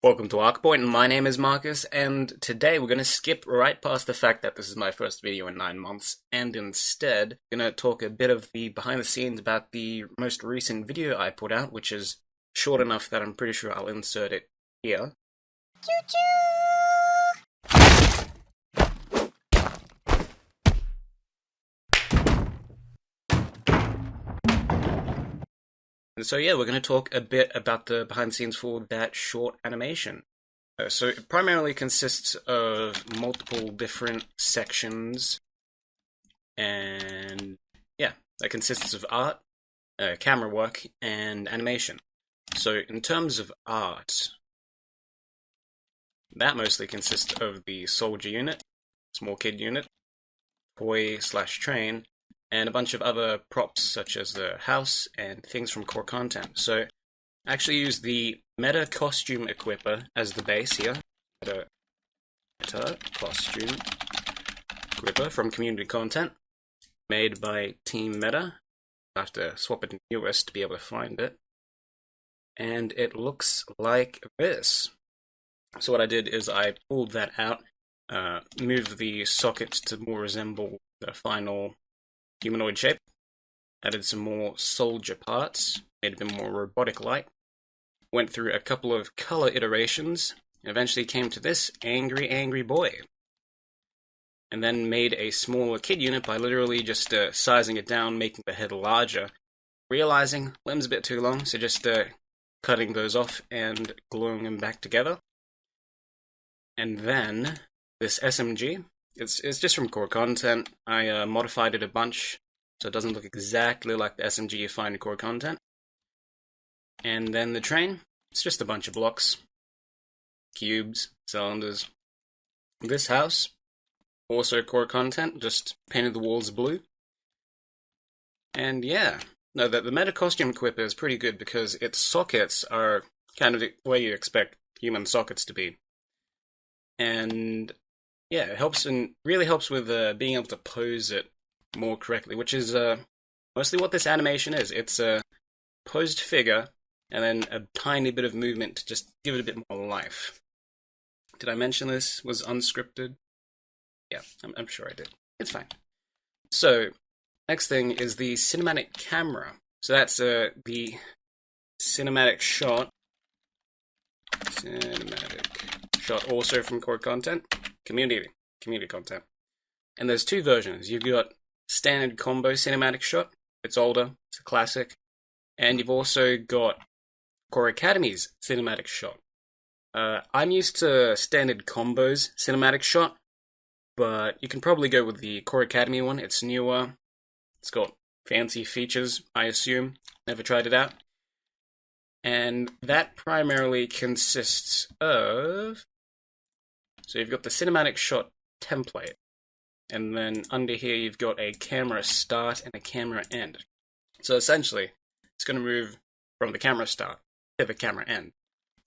Welcome to Arkpoint, and my name is Marcus, and today we're going to skip right past the fact that this is my first video in 9 months, and instead going to talk a bit of the behind the scenes about the most recent video I put out, which is short enough that I'm pretty sure I'll insert it here. Choo Choo! And so yeah, we're going to talk a bit about the behind the scenes for that short animation. So it primarily consists of multiple different sections, and yeah, that consists of art, camera work, and animation. So in terms of art, that mostly consists of the soldier unit, small kid unit, toy/train, and a bunch of other props such as the house and things from core content. So I actually use the Meta Costume Equipper as the base here. Meta Costume Equipper from community content, made by Team Meta. I have to swap it in US to be able to find it. And it looks like this. So what I did is I pulled that out, moved the sockets to more resemble the final humanoid shape, added some more soldier parts, made it a bit more robotic-like, went through a couple of color iterations, and eventually came to this angry boy. And then made a smaller kid unit by literally just sizing it down, making the head larger, realizing limbs a bit too long, so just cutting those off and gluing them back together. And then this SMG, it's just from core content. I modified it a bunch, so it doesn't look exactly like the SMG you find in core content. And then the train, it's just a bunch of blocks, cubes, cylinders. This house, also core content, just painted the walls blue. And yeah, no, the Meta Costume Equipper is pretty good because its sockets are kind of the way you expect human sockets to be. And yeah, it helps and really helps with being able to pose it more correctly, which is mostly what this animation is. It's a posed figure and then a tiny bit of movement to just give it a bit more life. Did I mention this was unscripted? Yeah, I'm sure I did. It's fine. So, next thing is the cinematic camera. So that's the cinematic shot. Cinematic shot also from core content. Community content. And there's two versions. You've got standard combo cinematic shot. It's older. It's a classic. And you've also got Core Academy's cinematic shot. I'm used to standard combos cinematic shot, but you can probably go with the Core Academy one. It's newer. It's got fancy features, I assume. Never tried it out. And that primarily consists of... So you've got the cinematic shot template, and then under here you've got a camera start and a camera end. So essentially, it's going to move from the camera start to the camera end.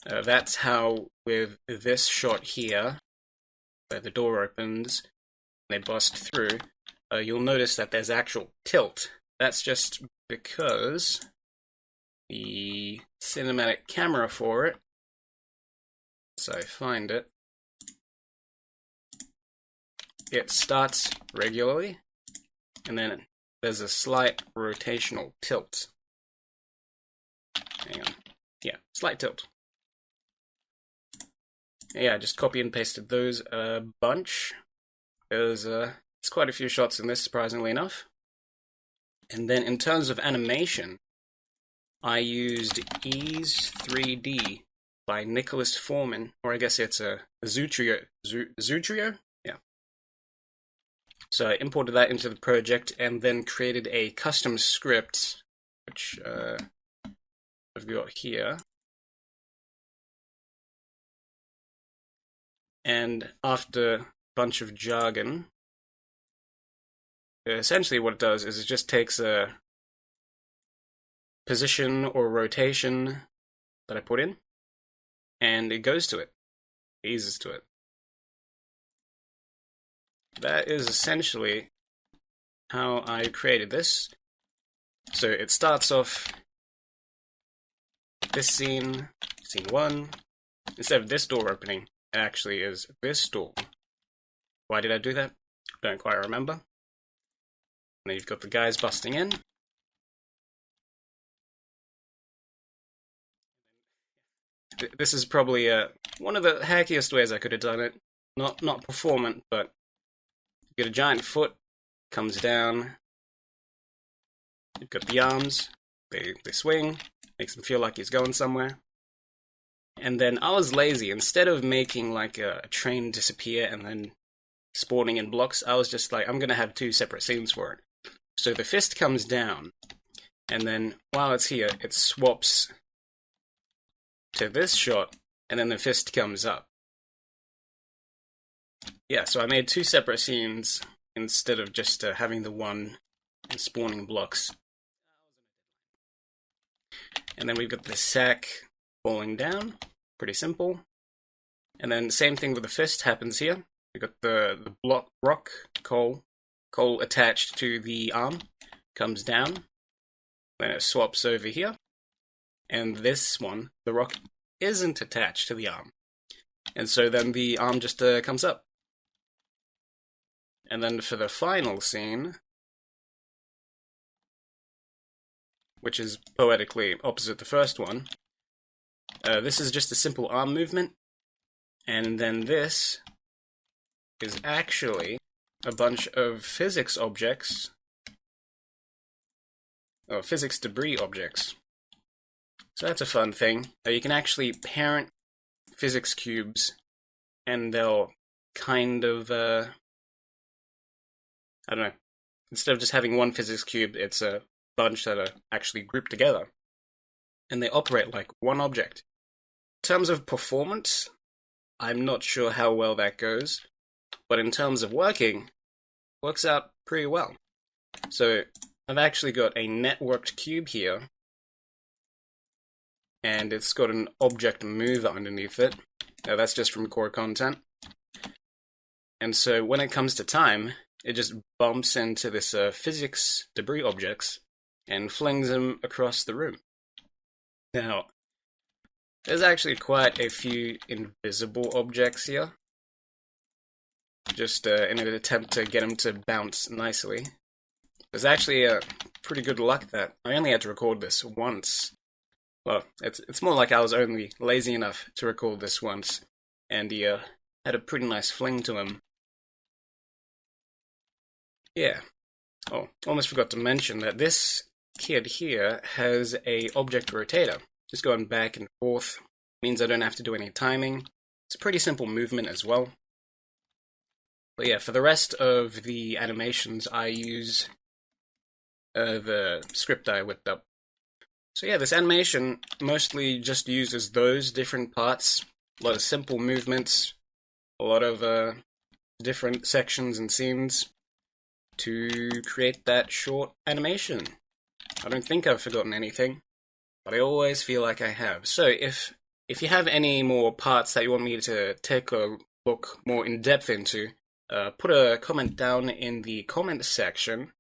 That's how with this shot here, where the door opens, and they bust through, you'll notice that there's actual tilt. That's just because the cinematic camera for it, so I find it, it starts regularly, and then there's a slight rotational tilt. Hang on. Yeah, slight tilt. Yeah, I just copy and pasted those a bunch. There's quite a few shots in this, surprisingly enough. And then in terms of animation, I used Ease 3D by Nicholas Foreman, or I guess it's a Zootrio. Zootrio? Yeah. So I imported that into the project and then created a custom script, which I've got here. And after a bunch of jargon, essentially what it does is it just takes a position or rotation that I put in, and it goes to it. It eases to it. That is essentially how I created this. So it starts off this scene, scene 1, instead of this door opening, it actually is this door. Why did I do that? Don't quite remember. And then you've got the guys busting in. This is probably one of the hackiest ways I could have done it. Not performant, but you get a giant foot, comes down. You've got the arms, they swing, makes him feel like he's going somewhere. And then I was lazy. Instead of making like a train disappear and then spawning in blocks, I was just like, I'm gonna have 2 separate scenes for it. So the fist comes down, and then while it's here, it swaps to this shot, and then the fist comes up. Yeah, so I made 2 separate scenes instead of just having the one and spawning blocks. And then we've got the sack falling down, pretty simple. And then same thing with the fist happens here. We've got the rock coal attached to the arm, comes down, then it swaps over here. And this one, the rock, isn't attached to the arm. And so then the arm just comes up. And then for the final scene, which is poetically opposite the first one, this is just a simple arm movement. And then this is actually a bunch of physics objects, or physics debris objects. So that's a fun thing. You can actually parent physics cubes, and they'll kind of, I don't know, instead of just having one physics cube, it's a bunch that are actually grouped together. And they operate like one object. In terms of performance, I'm not sure how well that goes, but in terms of working, works out pretty well. So I've actually got a networked cube here, and it's got an object mover underneath it. That's just from core content. And so when it comes to time, it just bumps into this physics debris objects and flings them across the room. Now, there's actually quite a few invisible objects here, just in an attempt to get them to bounce nicely. There's actually pretty good luck that I only had to record this once. Well, it's more like I was only lazy enough to record this once, and he had a pretty nice fling to him. Yeah. Oh, almost forgot to mention that this kid here has a object rotator. Just going back and forth means I don't have to do any timing. It's a pretty simple movement as well. But yeah, for the rest of the animations, I use the script I whipped up. So yeah, this animation mostly just uses those different parts, a lot of simple movements, a lot of different sections and scenes to create that short animation. I don't think I've forgotten anything, but I always feel like I have. So if you have any more parts that you want me to take a look more in depth into, put a comment down in the comment section.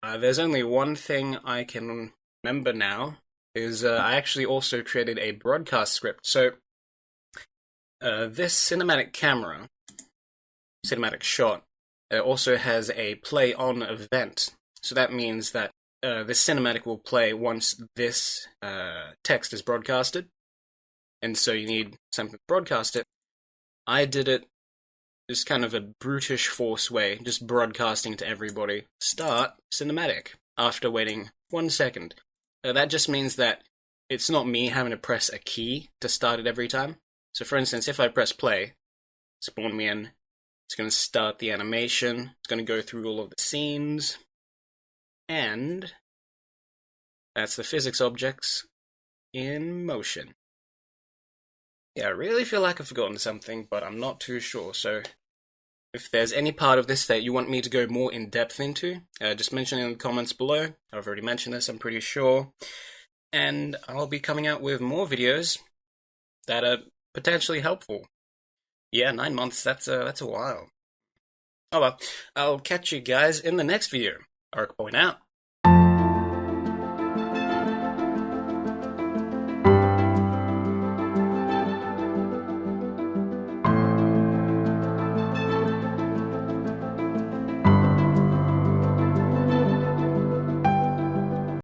There's only one thing I can remember now, is I actually also created a broadcast script. So this cinematic camera, cinematic shot, also has a play on event. So that means that this cinematic will play once this text is broadcasted. And so you need something to broadcast it. I did it just kind of a brutish force way, just broadcasting to everybody. Start cinematic, after waiting 1 second. That just means that it's not me having to press a key to start it every time. So for instance, if I press play, spawn me in, it's going to start the animation, it's going to go through all of the scenes, and that's the physics objects in motion. Yeah, I really feel like I've forgotten something, but I'm not too sure, so if there's any part of this that you want me to go more in depth into, just mention it in the comments below. I've already mentioned this, I'm pretty sure. And I'll be coming out with more videos that are potentially helpful. Yeah, 9 months, that's a while. Oh well, I'll catch you guys in the next video. Arkpoint out.